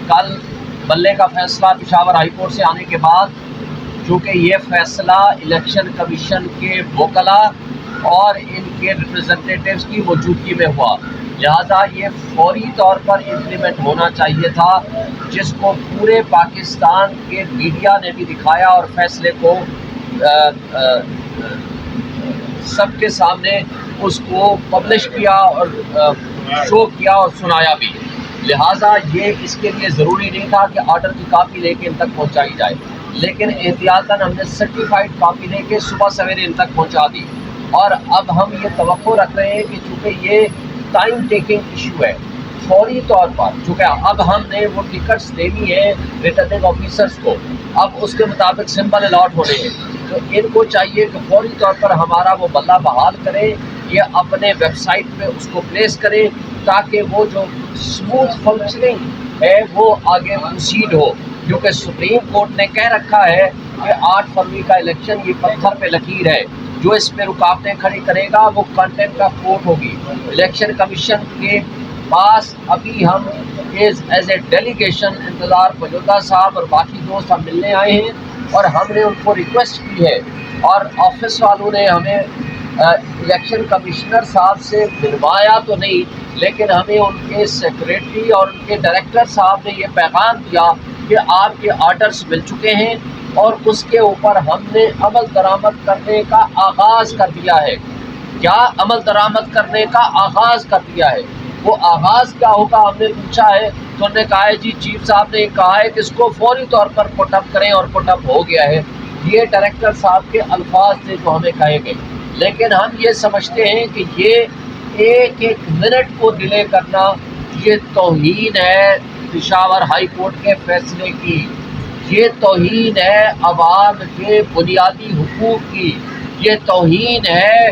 کل بلے کا فیصلہ پشاور ہائی کورٹ سے آنے کے بعد چونکہ یہ فیصلہ الیکشن کمیشن کے وکلا اور ان کے ریپرزنٹیٹیوز کی موجودگی میں ہوا، لہذا یہ فوری طور پر امپلیمنٹ ہونا چاہیے تھا، جس کو پورے پاکستان کے میڈیا نے بھی دکھایا اور فیصلے کو سب کے سامنے اس کو پبلش کیا اور شو کیا اور سنایا بھی۔ لہٰذا یہ اس کے لیے ضروری نہیں تھا کہ آرڈر کی کاپی لے کے ان تک پہنچائی جائے، لیکن احتیاطاً ہم نے سرٹیفائڈ کاپی لے کے صبح سویرے ان تک پہنچا دی۔ اور اب ہم یہ توقع رکھ رہے ہیں کہ چونکہ یہ ٹائم ٹیکنگ ایشو ہے، فوری طور پر چونکہ اب ہم نے وہ ٹکٹس دینی ہے ریٹرننگ آفیسرس کو، اب اس کے مطابق سمبل الاٹ ہونے ہیں، تو ان کو چاہیے کہ فوری طور پر ہمارا وہ بلہ بحال کریں، یہ اپنے ویب سائٹ پہ اس کو پلیس کریں تاکہ وہ جو اسموتھ فنکشننگ ہے وہ آگے پروسیڈ ہو، کیونکہ سپریم کورٹ نے کہہ رکھا ہے کہ 8 فروری کا الیکشن یہ پتھر پہ لکیر ہے، جو اس پہ رکاوٹیں کھڑی کرے گا وہ کنٹمپٹ آف کورٹ ہوگی۔ الیکشن کمیشن کے پاس ابھی ہم ایز اے ڈیلیگیشن انتظار فجودہ صاحب اور باقی دوست ہم ملنے آئے ہیں، اور ہم نے ان کو ریکویسٹ کی ہے، اور آفس والوں نے ہمیں الیکشن کمشنر صاحب سے ملوایا تو نہیں، لیکن ہمیں ان کے سیکریٹری اور ان کے ڈائریکٹر صاحب نے یہ پیغام دیا کہ آپ کے آرڈرز مل چکے ہیں اور اس کے اوپر ہم نے عمل درآمد کرنے کا آغاز کر دیا ہے۔ کیا عمل درآمد کرنے کا آغاز کر دیا ہے؟ وہ آغاز کیا ہوگا ہم نے پوچھا ہے، تو انہوں نے کہا ہے جی چیف صاحب نے کہا ہے کہ اس کو فوری طور پر پٹ اپ کریں، اور پٹ اپ ہو گیا ہے۔ یہ ڈائریکٹر صاحب کے الفاظ تھے جو ہمیں کہے گئے، لیکن ہم یہ سمجھتے ہیں کہ یہ ایک منٹ کو ڈیلے کرنا یہ توہین ہے پشاور ہائی کورٹ کے فیصلے کی، یہ توہین ہے عوام کے بنیادی حقوق کی، یہ توہین ہے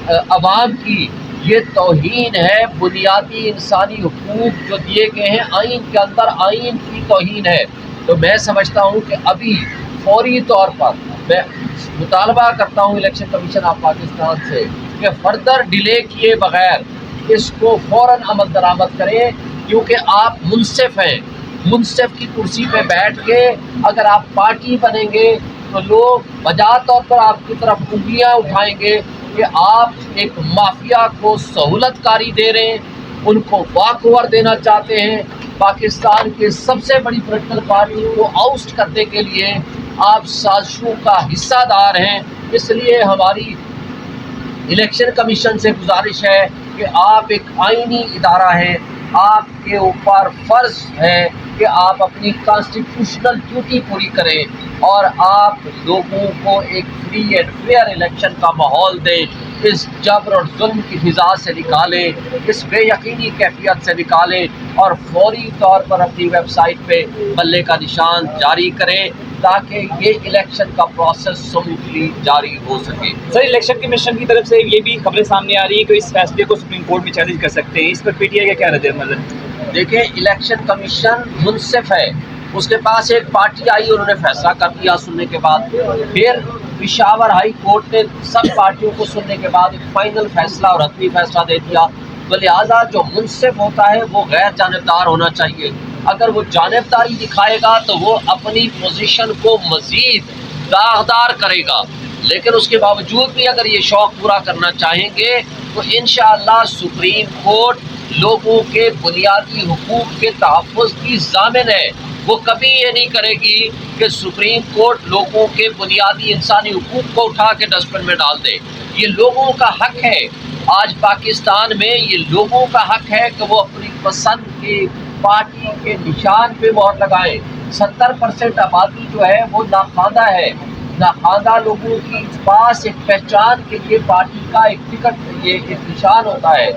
عوام کی، یہ توہین ہے بنیادی انسانی حقوق جو دیے گئے ہیں آئین کے اندر، آئین کی توہین ہے۔ تو میں سمجھتا ہوں کہ ابھی فوری طور پر میں مطالبہ کرتا ہوں الیکشن کمیشن آف پاکستان سے کہ فردر ڈیلے کیے بغیر اس کو فوراً عمل درآمد کریں، کیونکہ آپ منصف ہیں، منصف کی کرسی پہ بیٹھ کے اگر آپ پارٹی بنیں گے تو لوگ بجا طور پر آپ کی طرف انگلیاں اٹھائیں گے کہ آپ ایک مافیا کو سہولت کاری دے رہے ہیں، ان کو واک اوور دینا چاہتے ہیں، پاکستان کے سب سے بڑی پولیٹیکل پارٹی کو آؤسٹ کرنے کے لیے آپ سازشوں کا حصہ دار ہیں۔ اس لیے ہماری الیکشن کمیشن سے گزارش ہے کہ آپ ایک آئینی ادارہ ہیں، آپ کے اوپر فرض ہے کہ آپ اپنی کانسٹیٹیوشنل ڈیوٹی پوری کریں اور آپ لوگوں کو ایک فری اینڈ فیئر الیکشن کا ماحول دیں، اس جبر اور ظلم کی فضا سے نکالیں، اس بے یقینی کیفیت سے نکالیں، اور فوری طور پر اپنی ویب سائٹ پہ بلے کا نشان جاری کریں تاکہ یہ الیکشن کا پروسیس سموتھلی جاری ہو سکے۔ سر، الیکشن کمیشن کی طرف سے یہ بھی خبریں سامنے آ رہی ہیں کہ اس فیصلے کو سپریم کورٹ میں چیلنج کر سکتے ہیں، اس پر پی ٹی آئی کا کیا رد عمل ہے؟ دیکھیں، الیکشن کمیشن منصف ہے، اس کے پاس ایک پارٹی آئی، انہوں نے فیصلہ کر دیا سننے کے بعد، پھر پشاور ہائی کورٹ نے سب پارٹیوں کو سننے کے بعد ایک فائنل فیصلہ اور حتمی فیصلہ دے دیا، تو لہٰذا جو منصف ہوتا ہے وہ غیر جانبدار ہونا چاہیے۔ اگر وہ جانبداری دکھائے گا تو وہ اپنی پوزیشن کو مزید داغدار کرے گا، لیکن اس کے باوجود بھی اگر یہ شوق پورا کرنا چاہیں گے تو انشاءاللہ سپریم کورٹ لوگوں کے بنیادی حقوق کے تحفظ کی ضامن ہے۔ وہ کبھی یہ نہیں کرے گی کہ سپریم کورٹ لوگوں کے بنیادی انسانی حقوق کو اٹھا کے ڈسٹ بن میں ڈال دے۔ یہ لوگوں کا حق ہے، آج پاکستان میں یہ لوگوں کا حق ہے کہ وہ اپنی پسند کی پارٹی کے نشان پہ مہر لگائیں۔ 70% آبادی جو ہے وہ ناخواندہ ہے، ناخواندہ لوگوں کے پاس ایک پہچان کے لیے پارٹی کا ایک ٹکٹ، یہ ایک نشان ہوتا ہے،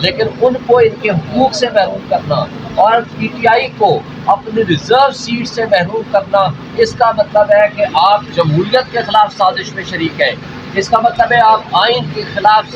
لیکن ان کو ان کے حقوق سے محروم کرنا اور پی ٹی آئی کو اپنی ریزرو سیٹ سے محروم کرنا، اس کا مطلب ہے کہ آپ جمہوریت کے خلاف سازش میں شریک ہیں، اس کا مطلب ہے آپ آئین کے خلاف